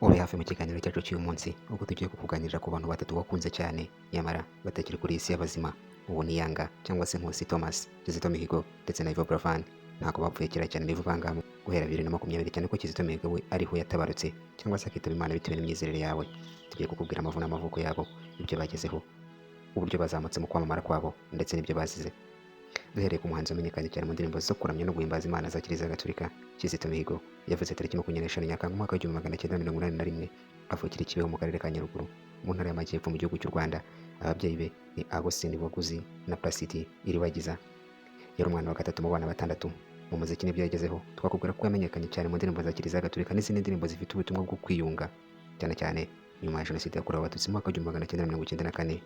ube hafi mu kiganiro cyacu cy'uyu munsi ubwo tugiye kukuganirira ku bantu batatu wakunze cyane nyamara batakiri kuri iyi si y'abazima. Ubu ni Yanga cyangwa se Nkusi Thomas, Kizito Mihigo ndetse na Yvan Buravan. Ntabwo bapfuye kera cyane ni vuba ngaha guhera 2020 cyane ko Kizito Mihigo we ariho yatabarutse cyangwa se akitaba Imana bitewe n'imyizerere yawe. Tugiye kukubwira amavu n'amavuko yabo, ibyo bagezeho, uburyo bazamutse mu kwamamara kwabo ndetse n'ibyo bazize. Duhereye ku muhanzi wamenyekanye cyane mu ndirimbo zo kuramya no guhimbaza Imana za Kiliziya Gatolika, Kizito Mihigo yavutse tariki 25 Nyakanga umwaka w'1981 avukira i Kibeho mu karere ka Nyaruguru mu ntara y'Amajyepfo mu gihugu cy'u Rwanda. Ababyeyi be ni Agostine Waguzi na Placide Iribagiza. Yari umwana wa gatatu mu bana batandatu. Mu muziki n'ibyo yagezeho twakubwira ko yamenyekanye cyane mu ndirimbo za Kiliziya Gatolika n'izindi ndirimbo zifite ubutumwa bwo kwiyunga, cyane cyane nyuma ya Jenoside yakorewe Abatutsi mu mwaka w'1994.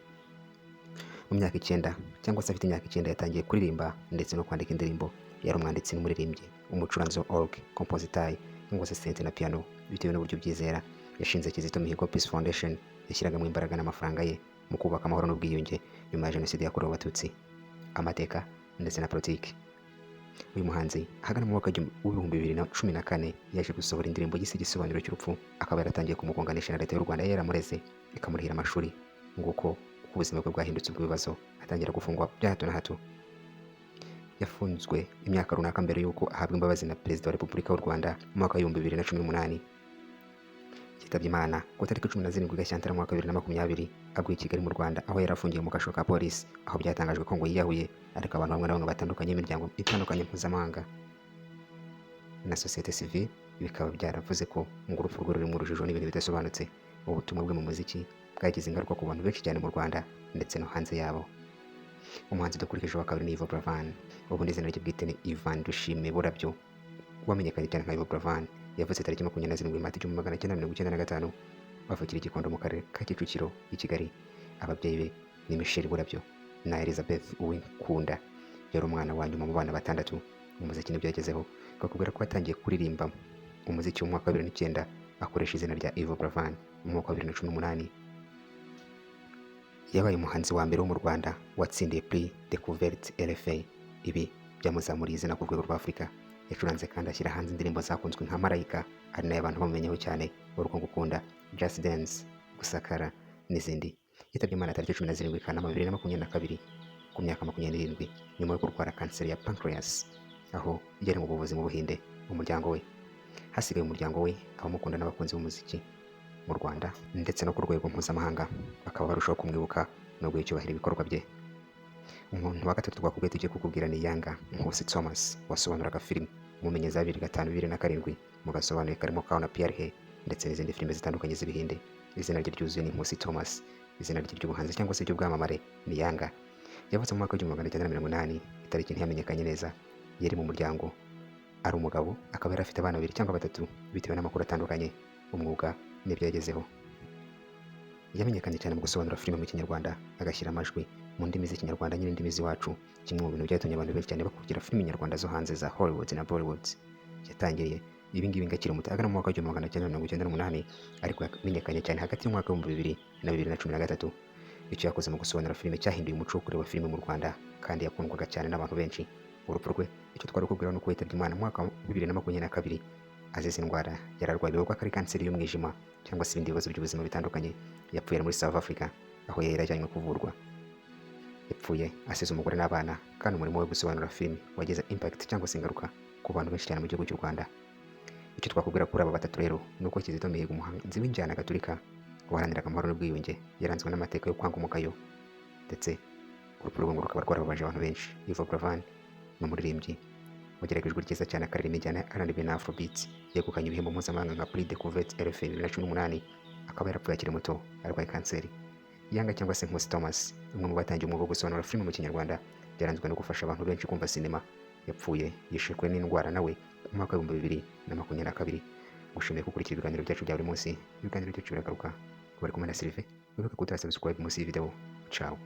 Mu myaka 9 cyangwa se afite imyaka 9 yatangiye kuririmba ndetse no kwandika indirimbo. Yari umwanditsi n'umuririmbyi, umucuranzi wa org, compositeur cyangwa se synth na piano. Bitewe n'uburyo byizera, yashinze Kizito Mihigo Peace Foundation yashyiraga mu imbaraga n'amafaranga ye mu kubaka amahoro n'ubwiyunge nyuma ya Jenoside yakorewe Abatutsi, amateka ndetse na politiki. Uyu muhanzi ahagana mu mwaka w'2014 yaje gusohora indirimbo yise Igisobanuro cy'urupfu, akaba yaratangiye kumugonganisha na leta y'u Rwanda yaramureze ikamurihira amashuri. Nguko ubuzima bwe bwahindutse ubw'ibibazo, atangira gufungwa bya hato na hato. Yafunzwe imyaka runaka mbere y'uko ahabwa imbabazi na Perezida wa Repubulika y'u Rwanda mu mwaka w'2018. Yitabye Imana ku tariki 17 Gashyantare mu mwaka wa 2020 aguye i Kigali mu Rwanda, aho yari afungiye mu kasho ka polisi, aho byatangajwe ko ngo yiyahuye, ariko abantu bamwe na bamwe batandukanye imiryango itandukanye mpuzamahanga na societe civile bikaba byaravuze ko ngo urupfu rwe ruri mu rujijo n'ibintu bidasobanutse. Ubutumwa bwe mu muziki bwagize ingaruka ku bantu benshi cyane mu Rwanda ndetse no hanze yabo. Umuhanzi dukurikije wa kabiri ni Yvan Buravan, ubundi izina rye bwite ni Ivan Dushime Burabyo, wamenyekanye cyane nka Yvan Buravan. Yavutse tariki 27 Mata 1995 bavukira i Gikondo mu karere ka Kicukiro i Kigali. Ababyeyi be ni Michel Burabyo na Elizabeth Uwinkunda. Yari umwana wa nyuma mu bana batandatu. Mu muziki n'ibyo yagezeho bakubwira ko yatangiye kuririmba umuziki mu mwaka wa 2009 akoresha izina rya Yvan Buravan. Mu mwaka wa 2018 yabaye umuhanzi wa mbere wo mu Rwanda watsindiye Prix Découverte RFA. Ibi byamuzamuriye izina ku rwego rwa Afurika. Yacuranze kandi ashyira hanze indirimbo zakunzwe nka Marayika, ari nayo abantu bamumenyeho cyane, Urukundo Ngukunda, Just Dance, Gusakara n'izindi. Yitabye Imana tariki 17 Kanama 2022 ku myaka 27 nyuma yo kurwara kanseri ya pancreas, aho yari mu buvuzi mu Buhinde. Umuryango we hasigaye umuryango we abamukunda n'abakunzi b'umuziki mu Rwanda ndetse no ku rwego mpuzamahanga bakaba barushaho kumwibuka no guha icyubahiro ibikorwa bye. Umuntu wa gatatu twakubwiye tugiye kukubwira ni Yanga Nkusi Thomas, wasobanuraga filime Mumenye za 2005-2007 mu gasobanuye karimo Kawa na Pierre ndetse n'izindi filime zitandukanye z'Ibihinde. Izina rye ryuzuye ni Nkusi Thomas. Izina rye ry'ubuhanzi cyangwa se ry'ubwamamare ni Yanga. Yavutse mu mwaka w'1980, itariki ntiyamenyekanye neza. Yari mu muryango, ari umugabo, akaba yari afite abana 2 cyangwa 3 bitewe n'amakuru atandukanye. Umwuga n'ibyo yagezeho, yamenyekanye cyane mu gusobanura filime mu Kinyarwanda, agashyira amajwi mu ndimi z'Ikinyarwanda n'indimi z'iwacu, kimwe mu bintu byatumye abantu benshi cyane bakurikira filime nyarwanda zo hanze za Hollywood na Bollywood. Yatangiriye ibi ngibi ngakiri muto agana mu mwaka wa 1998, ariko yamenyekanye cyane hagati y'umwaka wa 2000 na 2013. Icyo yakoze mu gusobanura filime cyahinduye umuco wo kureba filime mu Rwanda kandi yakundwaga cyane n'abantu benshi. Urupfu rwe icyo twari kubwira no kwitabye Imana mu mwaka wa 2022 azize indwara yararwaye bivugwa ko ari kanseri y'umwijima cyangwa se ibindi bibazo by'ubuzima bitandukanye. Yapfuye muri South Africa aho yari ajyanywe kuvurwa. Yapfuye asize umugore n'abana, kandi umurimo we gusobanura filime wagize impact cyangwa se ingaruka ku bantu benshi cyane mu gihugu cy'u Rwanda. Icyo twakubwira kuri aba batatu rero ni uko Kizito Mihigo, umuhanzi w'injyana gatolika waharaniraga amahoro n'ubwiyunge, yaranzwe n'amateka yo kwanga umugayo ndetse urupfu rwe ngo rukaba rwarababaje abantu benshi. Yvan Buravan ni umuririmbyi wagerageje ijwi ryiza cyane akaririmba injyana R&B na Afrobeat. Yegukanye ibihembo mpuzamahanga nka Prix Découverte RFA 2018. akaba yarapfuye akiri muto arwaye kanseri. Yanga cyangwa se Nkusi Thomas, umwe mu batangiye umwuga wo gusobanura filime mu Kinyarwanda, byaranzwe no gufasha abantu benshi kumva sinema. Yapfuye yishwe n'indwara nawe mu mwaka wa 2022. Gushimiye gukurikira ibiganiro byacu bya buri munsi. Ibiganiro byacu biragaruka. Bari kumwe na Sylvain. Wibuke kutasubscribe munsi y'iyi video. Ciao.